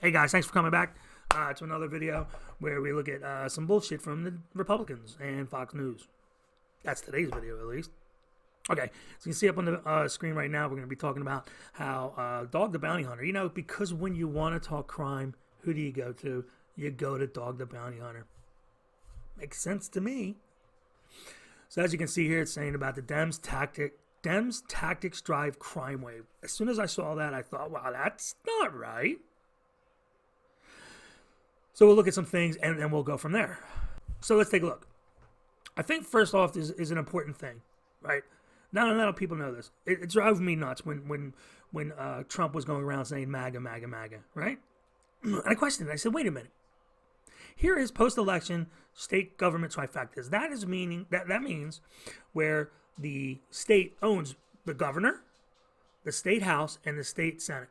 Hey guys, thanks for coming back to another video where we look at some bullshit from the Republicans and Fox News. That's today's video, at least. Okay, so you can see up on the screen right now, we're going to be talking about how Dog the Bounty Hunter, you know, because when you want to talk crime, who do you go to? You go to Dog the Bounty Hunter. Makes sense to me. So as you can see here, it's saying about the Dems tactics drive crime wave. As soon as I saw that, I thought, wow, that's not right. So we'll look at some things and then we'll go from there. So let's take a look. I think first off is an important thing, right? Not a lot of people know this. It drove me nuts when Trump was going around saying MAGA, MAGA, MAGA, right? And I questioned it. I said, wait a minute. Here is post-election state government trifectas. That means where the state owns the governor, the state house, and the state senate.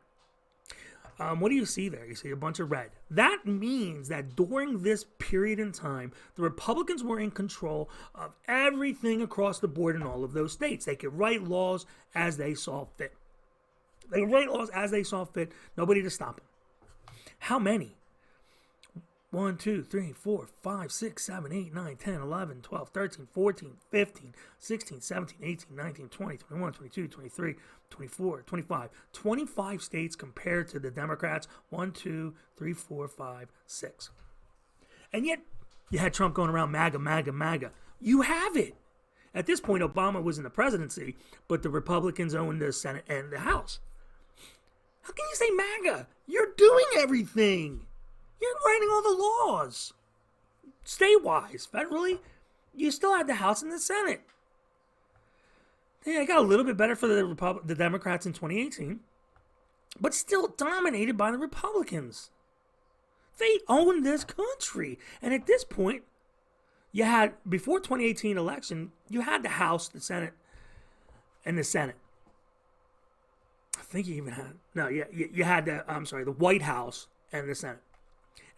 What do you see there? You see a bunch of red. That means that during this period in time, the Republicans were in control of everything across the board in all of those states. They could write laws as they saw fit. They could write laws as they saw fit. Nobody to stop them. How many? 1, 2, 3, 4, 5, 6, 7, 8, 9, 10, 11, 12, 13, 14, 15, 16, 17, 18, 19, 20, 21, 22, 23, 24, 25. 25 states compared to the Democrats. 1, 2, 3, 4, 5, 6. And yet, you had Trump going around MAGA, MAGA, MAGA. You have it. At this point, Obama was in the presidency, but the Republicans owned the Senate and the House. How can you say MAGA? You're doing everything. You're writing all the laws. State-wise, federally, you still have the House and the Senate. Yeah, it got a little bit better for the Democrats in 2018, but still dominated by the Republicans. They own this country. And at this point, you had, before 2018 election, you had the House, the Senate, and the Senate. I think you even had, no, you had the White House and the Senate.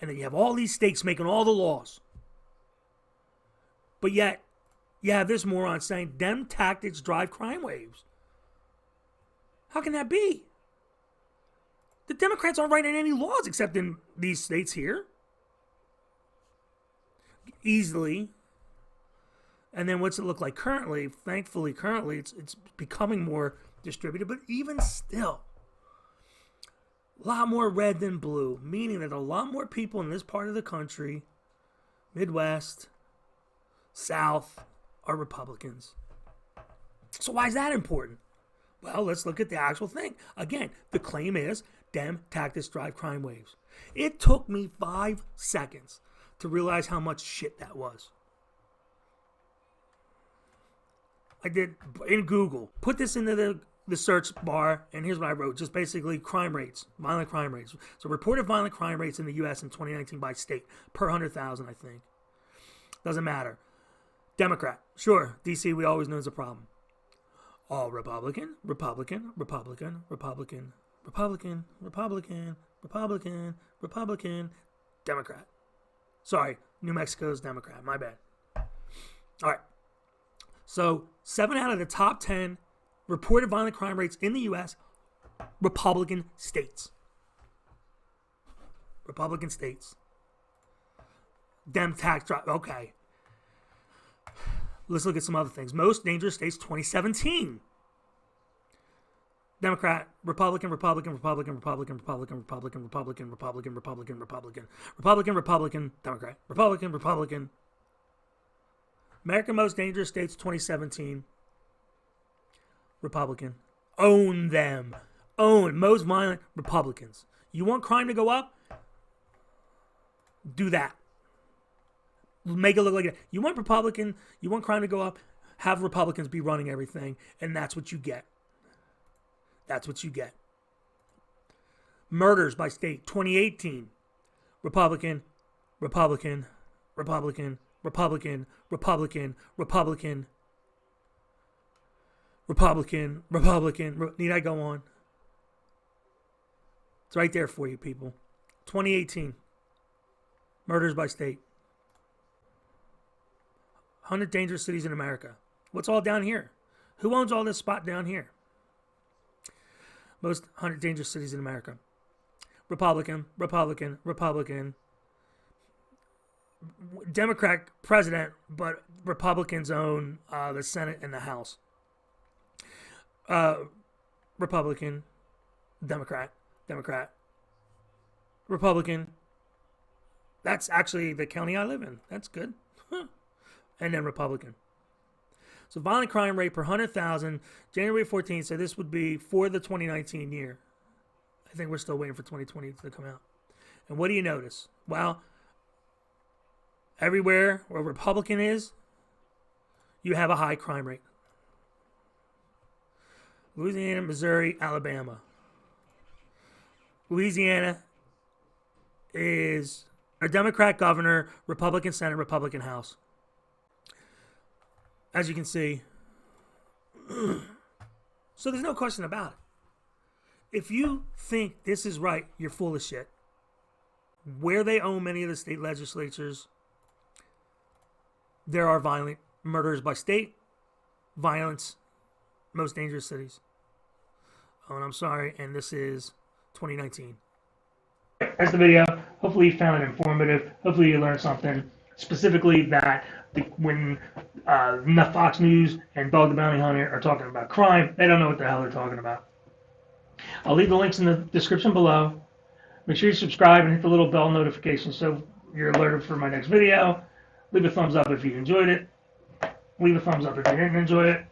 And then you have all these states making all the laws. But yet, you have this moron saying Dem tactics drive crime waves. How can that be? The Democrats aren't writing any laws except in these states here. Easily. And then what's it look like currently? Thankfully, currently, it's becoming more distributed. But even still, a lot more red than blue, meaning that a lot more people in this part of the country, Midwest, South, are Republicans. So why is that important? Well, let's look at the actual thing. Again, the claim is Dem tactics drive crime waves. It took me 5 seconds to realize how much shit that was. I did in Google. Put this into the search bar, and here's what I wrote. Just basically crime rates, violent crime rates. So reported violent crime rates in the U.S. in 2019 by state, per 100,000, I think. Doesn't matter. Democrat, sure. D.C., we always know is a problem. All Republican, Republican, Republican, Republican, Republican, Republican, Republican, Republican, Democrat. Sorry, New Mexico's Democrat. My bad. All right. So 7 out of the top 10 reported violent crime rates in the U.S., Republican states. Republican states. Dem tax drive. Okay. Let's look at some other things. Most dangerous states, 2017. Democrat, Republican, Republican, Republican, Republican, Republican, Republican, Republican, Republican, Republican, Republican, Republican, Republican, Democrat, Republican, Republican. American most dangerous states, 2017. Republican. Own them. Own. Most violent Republicans. You want crime to go up? Do that. Make it look like it. You want Republican, you want crime to go up? Have Republicans be running everything, and that's what you get. That's what you get. Murders by state, 2018. Republican, Republican, Republican, Republican, Republican, Republican, Republican, Republican. Need I go on? It's right there for you, people. 2018. Murders by state. 100 dangerous cities in America. What's all down here? Who owns all this spot down here? Most 100 dangerous cities in America. Republican, Republican, Republican. Democrat president, but Republicans own the Senate and the House. Republican, Democrat, Democrat, Republican. That's actually the county I live in. That's good. And then Republican. So violent crime rate per 100,000, January 14th. So this would be for the 2019 year. I think we're still waiting for 2020 to come out. And what do you notice? Well, everywhere where Republican is, you have a high crime rate. Louisiana, Missouri, Alabama. Louisiana is a Democrat governor, Republican Senate, Republican House. As you can see. So there's no question about it. If you think this is right, you're full of shit. Where they own many of the state legislatures, there are violent murders by state, violence, most dangerous cities. Oh, and I'm sorry, and this is 2019. That's the video. Hopefully you found it informative. Hopefully you learned something. Specifically that when NO Foxnews and Dog the Bounty Hunter are talking about crime, they don't know what the hell they're talking about. I'll leave the links in the description below. Make sure you subscribe and hit the little bell notification so you're alerted for my next video. Leave a thumbs up if you enjoyed it. Leave a thumbs up if you didn't enjoy it.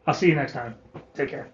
I'll see you next time. Take care.